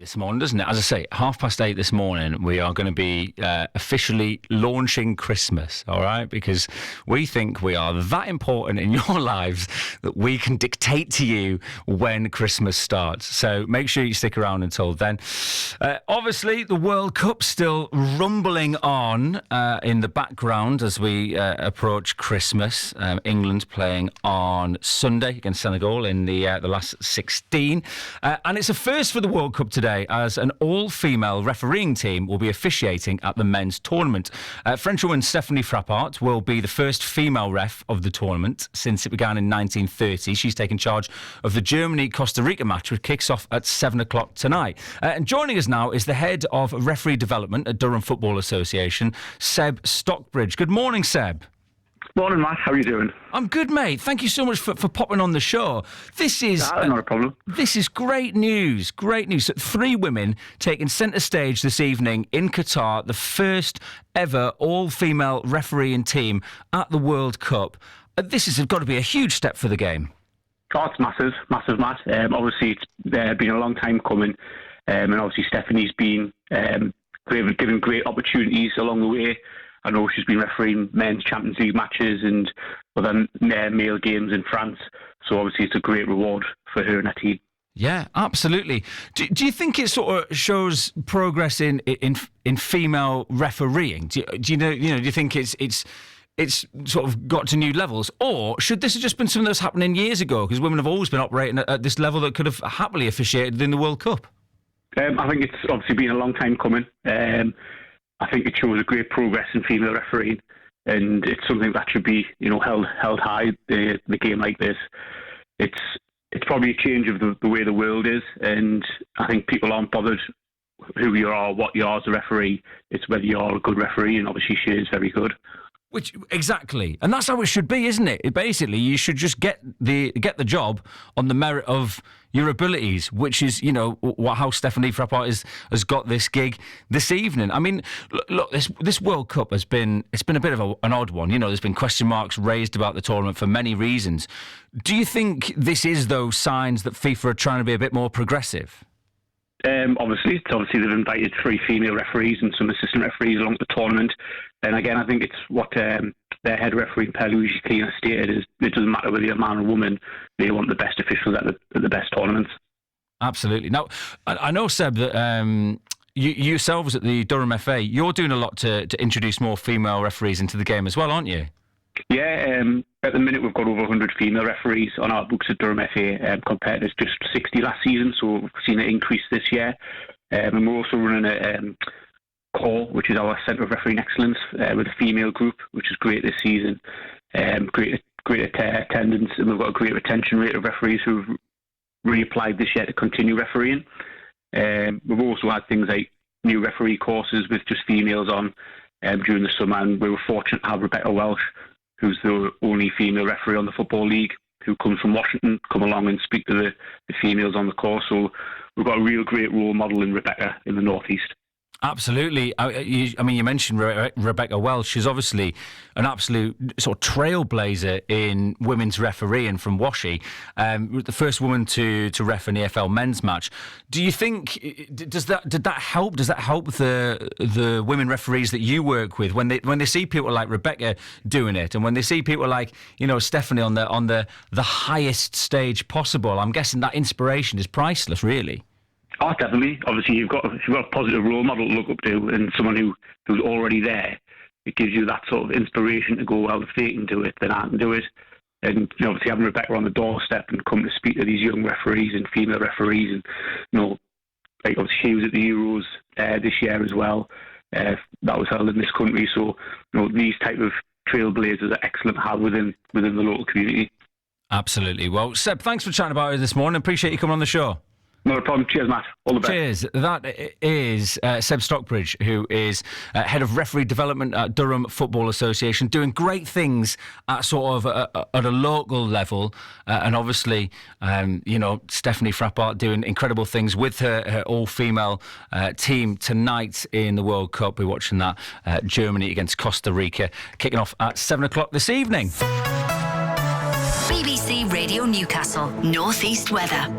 this morning, doesn't it? As I say, 8:30 this morning, we are going to be officially launching Christmas, all right? Because we think we are that important in your lives that we can dictate to you when Christmas starts. So make sure you stick around until then. Obviously, the World Cup still rumbling on in the background as we approach Christmas. England playing on Sunday against Senegal in the last 16. And it's a first for the World Cup today, as an all-female refereeing team will be officiating at the men's tournament. Frenchwoman Stephanie Frappart will be the first female ref of the tournament since it began in 1930. She's taken charge of the Germany-Costa Rica match, which kicks off at 7 o'clock tonight. And joining us now is the head of referee development at Durham Football Association, Seb Stockbridge. Good morning, Seb. Morning, Matt. How are you doing? I'm good, mate. Thank you so much for popping on the show. This is not a problem. This is great news. Great news. 3 women taking centre stage this evening in Qatar, the first ever all-female refereeing team at the World Cup. This has got to be a huge step for the game. Oh, it's massive, Matt. Obviously, it's been a long time coming, and obviously Stephanie's been given great opportunities along the way. I know she's been refereeing men's Champions League matches and other male games in France. So obviously it's a great reward for her and her team. Yeah, absolutely. Do you think it sort of shows progress in female refereeing? Do you think it's sort of got to new levels, or should this have just been something that was happening years ago? Because women have always been operating at this level that could have happily officiated in the World Cup. I think it's obviously been a long time coming. I think it shows a great progress in female refereeing, and it's something that should be, held high. The game like this, it's probably a change of the way the world is, and I think people aren't bothered who you are, what you are as a referee. It's whether you are a good referee, and obviously she is very good. Exactly, and that's how it should be, isn't it? Basically, you should just get the job on the merit of your abilities, which is, how Stephanie Frappart has got this gig this evening. I mean, look, this World Cup it's been a bit of an odd one. There's been question marks raised about the tournament for many reasons. Do you think this is those signs that FIFA are trying to be a bit more progressive? Obviously they've invited 3 female referees and some assistant referees along the tournament. And again, I think it's what their head referee, Luigi Clina, stated is it doesn't matter whether you're a man or woman, they want the best officials at the best tournaments. Absolutely. Now, I know, Seb, that you yourselves at the Durham FA, you're doing a lot to introduce more female referees into the game as well, aren't you? Yeah, at the minute we've got over 100 female referees on our books at Durham FA compared to just 60 last season, so we've seen an increase this year. And we're also running a CORE, which is our Centre of Refereeing Excellence, with a female group, which is great this season. Great attendance, and we've got a great retention rate of referees who've reapplied this year to continue refereeing. We've also had things like new referee courses with just females on during the summer, and we were fortunate to have Rebecca Welsh, who's the only female referee on the Football League, who comes from Washington, come along and speak to the females on the course. So we've got a real great role model in Rebecca in the North East. Absolutely. I mean, you mentioned Rebecca Welsh. She's obviously an absolute sort of trailblazer in women's refereeing from Washi. The first woman to ref an EFL men's match. Do you think did that help? Does that help the women referees that you work with when they see people like Rebecca doing it, and when they see people like Stephanie on the highest stage possible? I'm guessing that inspiration is priceless, really. Oh, definitely. Obviously, if you've got a positive role model to look up to and someone who's already there, it gives you that sort of inspiration to go, well, if they can do it, then I can do it. And obviously having Rebecca on the doorstep and come to speak to these young referees and female referees, and like obviously she was at the Euros this year as well. That was held in this country, so these type of trailblazers are excellent to have within the local community. Absolutely. Well, Seb, thanks for chatting about it this morning. Appreciate you coming on the show. No problem. Cheers, Matt. All the best. Cheers. That is Seb Stockbridge, who is head of referee development at Durham Football Association, doing great things at sort of at a local level, and obviously, Stephanie Frappart doing incredible things with her all-female team tonight in the World Cup. We're watching that Germany against Costa Rica, kicking off at 7 o'clock this evening. BBC Radio Newcastle North East weather.